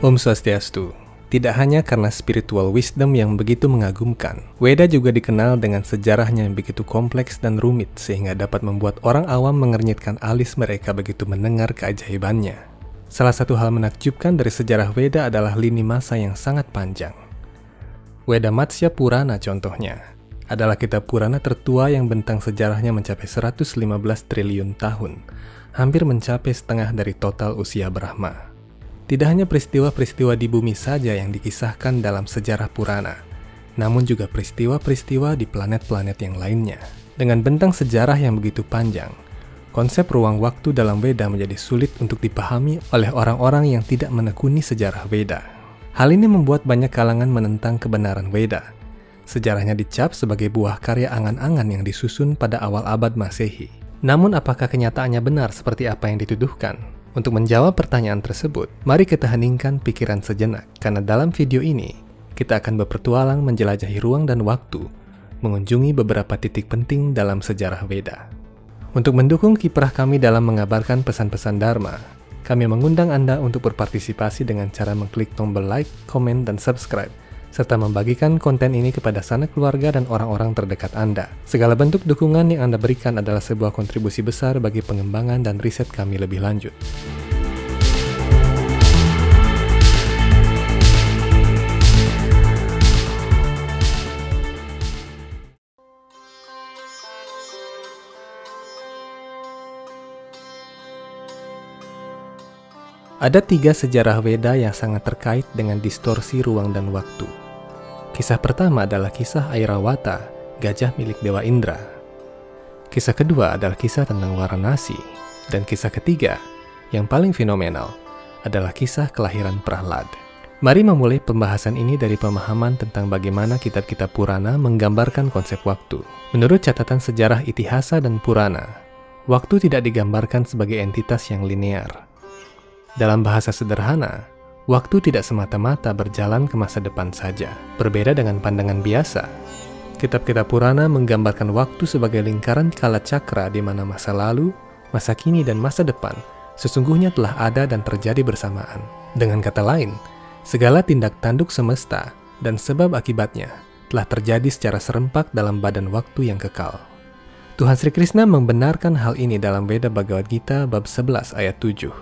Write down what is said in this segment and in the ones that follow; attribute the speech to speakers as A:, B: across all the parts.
A: Om Swastiastu. Tidak hanya karena spiritual wisdom yang begitu mengagumkan, Weda juga dikenal dengan sejarahnya yang begitu kompleks dan rumit sehingga dapat membuat orang awam mengernyitkan alis mereka begitu mendengar keajaibannya. Salah satu hal menakjubkan dari sejarah Weda adalah lini masa yang sangat panjang. Weda Matsya Purana contohnya adalah kitab Purana tertua yang bentang sejarahnya mencapai 115 triliun tahun, hampir mencapai setengah dari total usia Brahma. Tidak hanya peristiwa-peristiwa di bumi saja yang dikisahkan dalam sejarah Purana, namun juga peristiwa-peristiwa di planet-planet yang lainnya. Dengan bentang sejarah yang begitu panjang, konsep ruang waktu dalam Weda menjadi sulit untuk dipahami oleh orang-orang yang tidak menekuni sejarah Weda. Hal ini membuat banyak kalangan menentang kebenaran Weda. Sejarahnya dicap sebagai buah karya angan-angan yang disusun pada awal abad Masehi. Namun apakah kenyataannya benar seperti apa yang dituduhkan? Untuk menjawab pertanyaan tersebut, mari kita heningkan pikiran sejenak, karena dalam video ini, kita akan berpetualang menjelajahi ruang dan waktu, mengunjungi beberapa titik penting dalam sejarah Weda. Untuk mendukung kiprah kami dalam mengabarkan pesan-pesan Dharma, kami mengundang Anda untuk berpartisipasi dengan cara mengklik tombol like, komen, dan subscribe, serta membagikan konten ini kepada sanak keluarga dan orang-orang terdekat Anda. Segala bentuk dukungan yang Anda berikan adalah sebuah kontribusi besar bagi pengembangan dan riset kami lebih lanjut. Ada 3 sejarah Weda yang sangat terkait dengan distorsi ruang dan waktu. Kisah pertama adalah kisah Airawata, gajah milik Dewa Indra. Kisah kedua adalah kisah tentang Varanasi. Dan kisah ketiga, yang paling fenomenal, adalah kisah kelahiran Prahlad. Mari memulai pembahasan ini dari pemahaman tentang bagaimana kitab-kitab Purana menggambarkan konsep waktu. Menurut catatan sejarah Itihasa dan Purana, waktu tidak digambarkan sebagai entitas yang linear. Dalam bahasa sederhana, waktu tidak semata-mata berjalan ke masa depan saja. Berbeda dengan pandangan biasa, kitab-kitab Purana menggambarkan waktu sebagai lingkaran kala cakra di mana masa lalu, masa kini, dan masa depan sesungguhnya telah ada dan terjadi bersamaan. Dengan kata lain, segala tindak tanduk semesta dan sebab akibatnya telah terjadi secara serempak dalam badan waktu yang kekal. Tuhan Sri Krishna membenarkan hal ini dalam Veda Bhagavad Gita bab 11 ayat 7.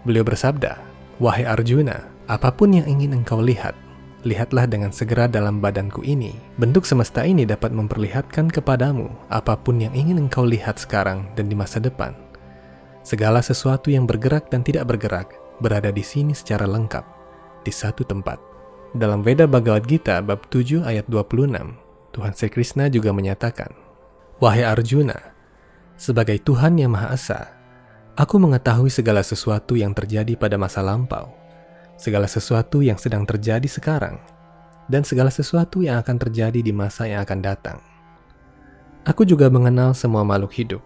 A: Beliau bersabda, "Wahai Arjuna, apapun yang ingin engkau lihat, lihatlah dengan segera dalam badanku ini. Bentuk semesta ini dapat memperlihatkan kepadamu apapun yang ingin engkau lihat sekarang dan di masa depan. Segala sesuatu yang bergerak dan tidak bergerak berada di sini secara lengkap, di satu tempat." Dalam Veda Bhagavad Gita bab 7 ayat 26, Tuhan Sri Krishna juga menyatakan, "Wahai Arjuna, sebagai Tuhan yang Maha Esa, Aku mengetahui segala sesuatu yang terjadi pada masa lampau, segala sesuatu yang sedang terjadi sekarang, dan segala sesuatu yang akan terjadi di masa yang akan datang. Aku juga mengenal semua makhluk hidup,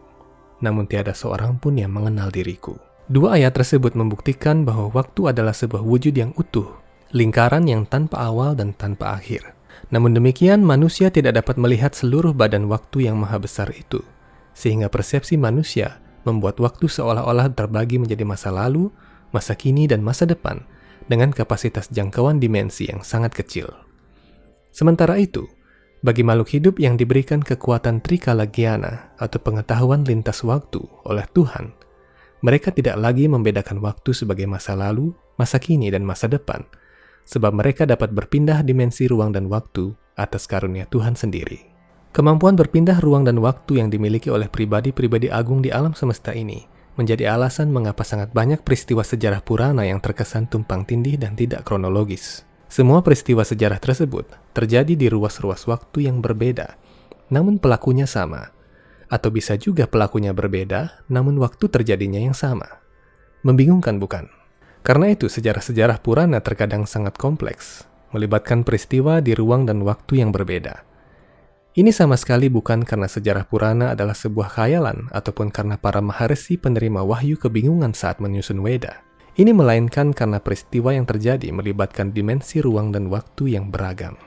A: namun tiada seorang pun yang mengenal diriku." Dua ayat tersebut membuktikan bahwa waktu adalah sebuah wujud yang utuh, lingkaran yang tanpa awal dan tanpa akhir. Namun demikian, manusia tidak dapat melihat seluruh badan waktu yang maha besar itu, sehingga persepsi manusia membuat waktu seolah-olah terbagi menjadi masa lalu, masa kini, dan masa depan dengan kapasitas jangkauan dimensi yang sangat kecil. Sementara itu, bagi makhluk hidup yang diberikan kekuatan Trikala Gyana atau pengetahuan lintas waktu oleh Tuhan, mereka tidak lagi membedakan waktu sebagai masa lalu, masa kini, dan masa depan, sebab mereka dapat berpindah dimensi ruang dan waktu atas karunia Tuhan sendiri. Kemampuan berpindah ruang dan waktu yang dimiliki oleh pribadi-pribadi agung di alam semesta ini menjadi alasan mengapa sangat banyak peristiwa sejarah Purana yang terkesan tumpang tindih dan tidak kronologis. Semua peristiwa sejarah tersebut terjadi di ruas-ruas waktu yang berbeda, namun pelakunya sama. Atau bisa juga pelakunya berbeda, namun waktu terjadinya yang sama. Membingungkan bukan? Karena itu sejarah-sejarah Purana terkadang sangat kompleks, melibatkan peristiwa di ruang dan waktu yang berbeda. Ini sama sekali bukan karena sejarah Purana adalah sebuah khayalan ataupun karena para maharsi penerima wahyu kebingungan saat menyusun Weda. Ini melainkan karena peristiwa yang terjadi melibatkan dimensi ruang dan waktu yang beragam.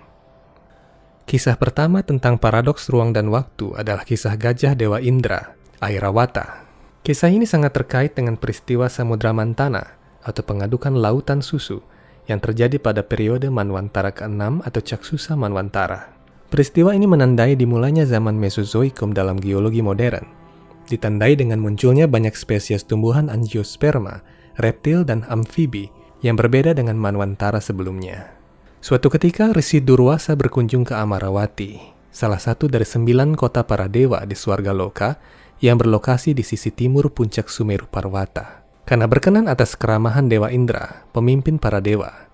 A: Kisah pertama tentang paradoks ruang dan waktu adalah kisah gajah Dewa Indra, Airawata. Kisah ini sangat terkait dengan peristiwa Samudra Mantana atau pengadukan lautan susu yang terjadi pada periode Manwantara ke-6 atau Caksusa Manwantara. Peristiwa ini menandai dimulainya zaman Mesozoikum dalam geologi modern, ditandai dengan munculnya banyak spesies tumbuhan angiosperma, reptil, dan amfibi yang berbeda dengan Manwantara sebelumnya. Suatu ketika, Resi Durwasa berkunjung ke Amarawati, salah satu dari 9 kota para dewa di Swargaloka yang berlokasi di sisi timur puncak Sumeru Parwata. Karena berkenan atas keramahan Dewa Indra, pemimpin para dewa,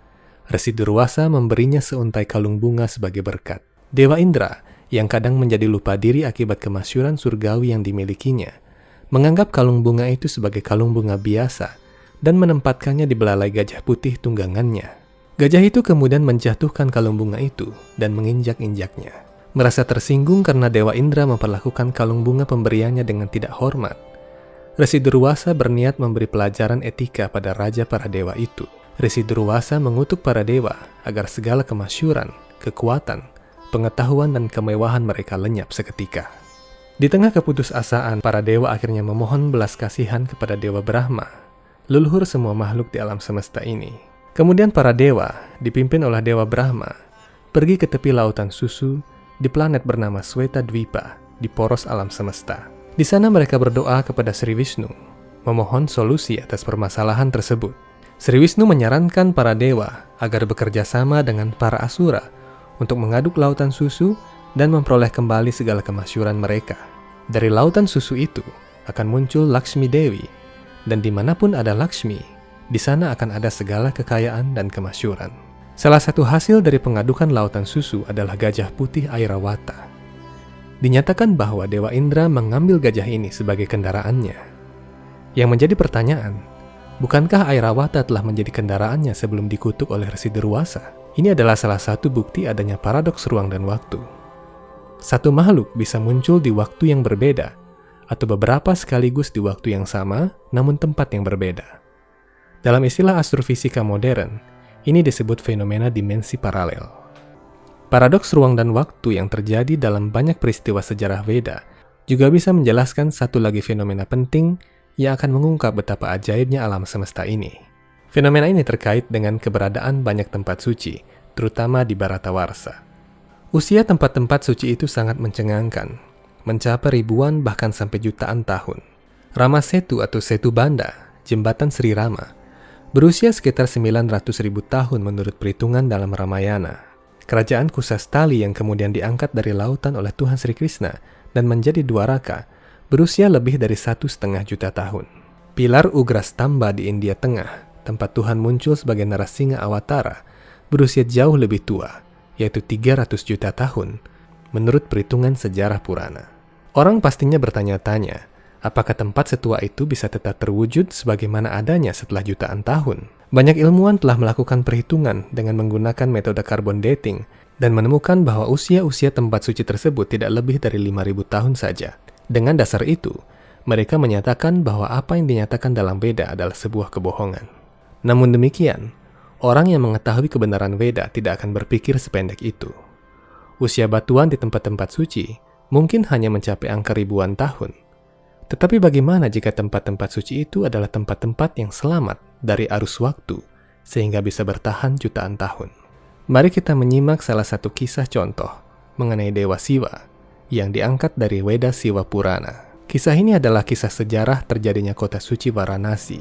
A: Resi Durwasa memberinya seuntai kalung bunga sebagai berkat. Dewa Indra, yang kadang menjadi lupa diri akibat kemasyhuran surgawi yang dimilikinya, menganggap kalung bunga itu sebagai kalung bunga biasa dan menempatkannya di belalai gajah putih tunggangannya. Gajah itu kemudian menjatuhkan kalung bunga itu dan menginjak-injaknya. Merasa tersinggung karena Dewa Indra memperlakukan kalung bunga pemberiannya dengan tidak hormat, Resi Durwasa berniat memberi pelajaran etika pada raja para dewa itu. Resi Durwasa mengutuk para dewa agar segala kemasyhuran, kekuatan, pengetahuan, dan kemewahan mereka lenyap seketika. Di tengah keputusasaan, para dewa akhirnya memohon belas kasihan kepada Dewa Brahma, leluhur semua makhluk di alam semesta ini. Kemudian para dewa, dipimpin oleh Dewa Brahma, pergi ke tepi lautan susu di planet bernama Sweta Dwipa di poros alam semesta. Di sana mereka berdoa kepada Sri Wisnu, memohon solusi atas permasalahan tersebut. Sri Wisnu menyarankan para dewa agar bekerja sama dengan para asura untuk mengaduk lautan susu dan memperoleh kembali segala kemasyhuran mereka. Dari lautan susu itu akan muncul Lakshmi Dewi, dan dimanapun ada Lakshmi, di sana akan ada segala kekayaan dan kemasyhuran. Salah satu hasil dari pengadukan lautan susu adalah gajah putih Airawata. Dinyatakan bahwa Dewa Indra mengambil gajah ini sebagai kendaraannya. Yang menjadi pertanyaan, bukankah Airawata telah menjadi kendaraannya sebelum dikutuk oleh Resi Durwasa? Ini adalah salah satu bukti adanya paradoks ruang dan waktu. Satu makhluk bisa muncul di waktu yang berbeda, atau beberapa sekaligus di waktu yang sama, namun tempat yang berbeda. Dalam istilah astrofisika modern, ini disebut fenomena dimensi paralel. Paradoks ruang dan waktu yang terjadi dalam banyak peristiwa sejarah Veda juga bisa menjelaskan satu lagi fenomena penting yang akan mengungkap betapa ajaibnya alam semesta ini. Fenomena ini terkait dengan keberadaan banyak tempat suci, terutama di Bharatawarsha. Usia tempat-tempat suci itu sangat mencengangkan, mencapai ribuan bahkan sampai jutaan tahun. Rama Setu atau Setu Banda, jembatan Sri Rama, berusia sekitar 900.000 tahun menurut perhitungan dalam Ramayana. Kerajaan Kusastali yang kemudian diangkat dari lautan oleh Tuhan Sri Krishna dan menjadi Dwaraka, berusia lebih dari 1,5 juta tahun. Pilar Ugrastamba di India Tengah, tempat Tuhan muncul sebagai Narasingha Awatara, berusia jauh lebih tua, yaitu 300 juta tahun, menurut perhitungan sejarah Purana. Orang pastinya bertanya-tanya, apakah tempat setua itu bisa tetap terwujud sebagaimana adanya setelah jutaan tahun? Banyak ilmuwan telah melakukan perhitungan dengan menggunakan metode carbon dating dan menemukan bahwa usia-usia tempat suci tersebut tidak lebih dari 5.000 tahun saja. Dengan dasar itu, mereka menyatakan bahwa apa yang dinyatakan dalam Veda adalah sebuah kebohongan. Namun demikian, orang yang mengetahui kebenaran Veda tidak akan berpikir sependek itu. Usia batuan di tempat-tempat suci mungkin hanya mencapai angka ribuan tahun. Tetapi bagaimana jika tempat-tempat suci itu adalah tempat-tempat yang selamat dari arus waktu, sehingga bisa bertahan jutaan tahun? Mari kita menyimak salah satu kisah contoh mengenai Dewa Siwa yang diangkat dari Veda Siwa Purana. Kisah ini adalah kisah sejarah terjadinya kota suci Varanasi,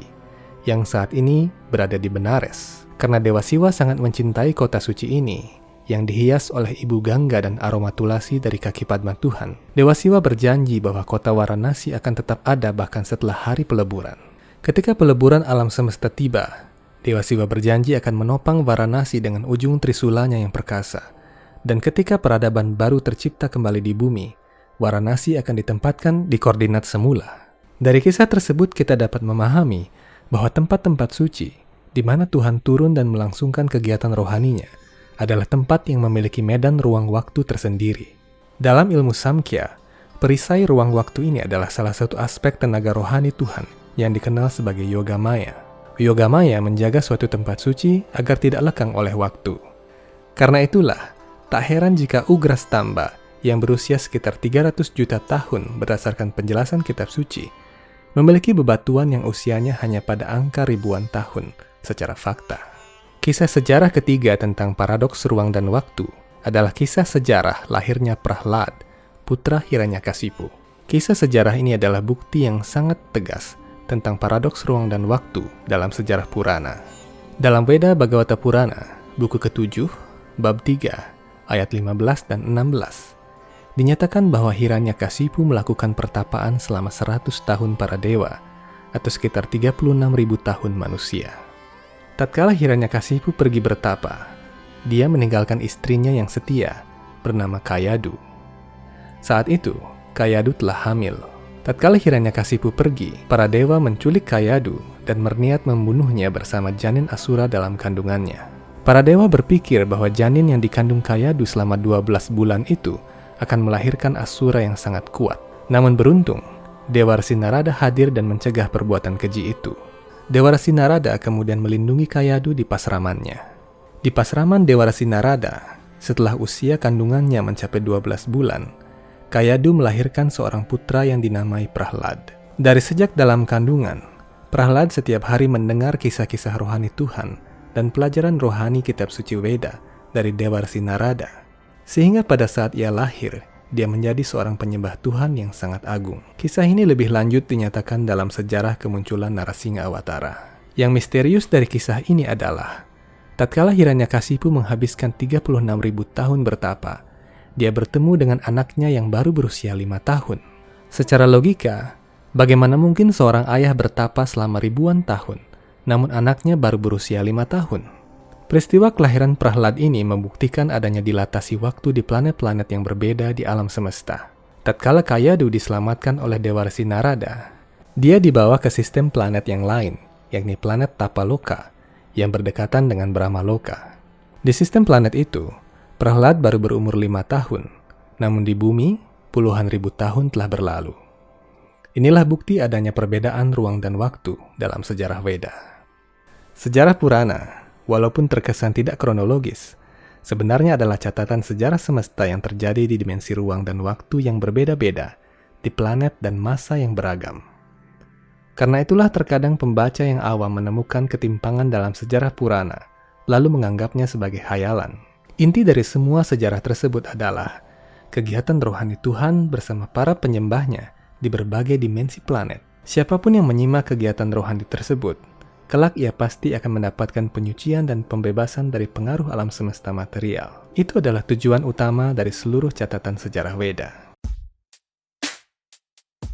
A: yang saat ini berada di Benares. Karena Dewa Siwa sangat mencintai kota suci ini, yang dihias oleh Ibu Gangga dan aroma tulasi dari kaki Padma Tuhan, Dewa Siwa berjanji bahwa kota Varanasi akan tetap ada bahkan setelah hari peleburan. Ketika peleburan alam semesta tiba, Dewa Siwa berjanji akan menopang Varanasi dengan ujung trisulanya yang perkasa. Dan ketika peradaban baru tercipta kembali di bumi, Varanasi akan ditempatkan di koordinat semula. Dari kisah tersebut kita dapat memahami bahwa tempat-tempat suci, di mana Tuhan turun dan melangsungkan kegiatan rohaninya, adalah tempat yang memiliki medan ruang waktu tersendiri. Dalam ilmu Samkhya, perisai ruang waktu ini adalah salah satu aspek tenaga rohani Tuhan yang dikenal sebagai Yoga Maya. Yoga Maya menjaga suatu tempat suci agar tidak lekang oleh waktu. Karena itulah, tak heran jika Ugrastamba yang berusia sekitar 300 juta tahun berdasarkan penjelasan kitab suci, memiliki bebatuan yang usianya hanya pada angka ribuan tahun secara fakta. Kisah sejarah ketiga tentang paradoks ruang dan waktu adalah kisah sejarah lahirnya Prahlad, putra Hiranyakasipu. Kisah sejarah ini adalah bukti yang sangat tegas tentang paradoks ruang dan waktu dalam sejarah Purana. Dalam Veda Bhagavata Purana, buku ke-7, bab 3, ayat 15 dan 16, dinyatakan bahwa Hiranyakasipu melakukan pertapaan selama 100 tahun para dewa, atau sekitar 36.000 tahun manusia. Tatkala Hiranyakasipu pergi bertapa, dia meninggalkan istrinya yang setia, bernama Kayadu. Saat itu, Kayadu telah hamil. Tatkala Hiranyakasipu pergi, para dewa menculik Kayadu dan berniat membunuhnya bersama janin Asura dalam kandungannya. Para dewa berpikir bahwa janin yang dikandung Kayadu selama 12 bulan itu akan melahirkan Asura yang sangat kuat. Namun beruntung, Dewa Resi Narada hadir dan mencegah perbuatan keji itu. Dewa Resi Narada kemudian melindungi Kayadu di pasramannya. Di pasraman Dewa Resi Narada, setelah usia kandungannya mencapai 12 bulan, Kayadu melahirkan seorang putra yang dinamai Prahlad. Dari sejak dalam kandungan, Prahlad setiap hari mendengar kisah-kisah rohani Tuhan dan pelajaran rohani kitab suci Veda dari Dewa Resi Narada. Sehingga pada saat ia lahir, dia menjadi seorang penyembah Tuhan yang sangat agung. Kisah ini lebih lanjut dinyatakan dalam sejarah kemunculan Narasingha Awatara. Yang misterius dari kisah ini adalah, tatkala Hiranyakasipu menghabiskan 36.000 tahun bertapa, dia bertemu dengan anaknya yang baru berusia 5 tahun. Secara logika, bagaimana mungkin seorang ayah bertapa selama ribuan tahun, namun anaknya baru berusia 5 tahun? Peristiwa kelahiran Prahlad ini membuktikan adanya dilatasi waktu di planet-planet yang berbeda di alam semesta. Tatkala Kayadu diselamatkan oleh Dewa Resi Narada, dia dibawa ke sistem planet yang lain, yakni planet Tapaloka, yang berdekatan dengan Brahmaloka. Di sistem planet itu, Prahlad baru berumur 5 tahun, namun di bumi, puluhan ribu tahun telah berlalu. Inilah bukti adanya perbedaan ruang dan waktu dalam sejarah Veda. Sejarah Purana, walaupun terkesan tidak kronologis, sebenarnya adalah catatan sejarah semesta yang terjadi di dimensi ruang dan waktu yang berbeda-beda, di planet dan masa yang beragam. Karena itulah terkadang pembaca yang awam menemukan ketimpangan dalam sejarah Purana, lalu menganggapnya sebagai khayalan. Inti dari semua sejarah tersebut adalah kegiatan rohani Tuhan bersama para penyembahnya di berbagai dimensi planet. Siapapun yang menyimak kegiatan rohani tersebut, kelak ia pasti akan mendapatkan penyucian dan pembebasan dari pengaruh alam semesta material. Itu adalah tujuan utama dari seluruh catatan sejarah Veda.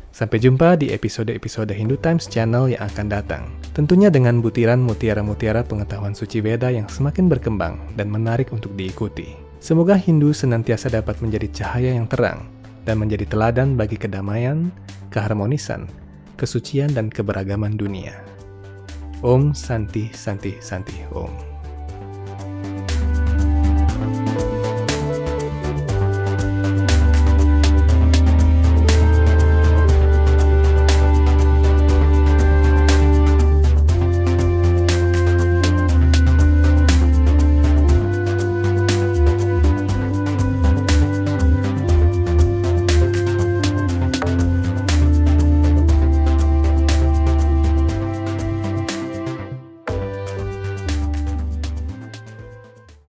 A: Sampai jumpa di episode-episode Hindu Times Channel yang akan datang. Tentunya dengan butiran mutiara-mutiara pengetahuan suci Veda yang semakin berkembang dan menarik untuk diikuti. Semoga Hindu senantiasa dapat menjadi cahaya yang terang dan menjadi teladan bagi kedamaian, keharmonisan, kesucian dan keberagaman dunia. Om Santi Santi Santi Om.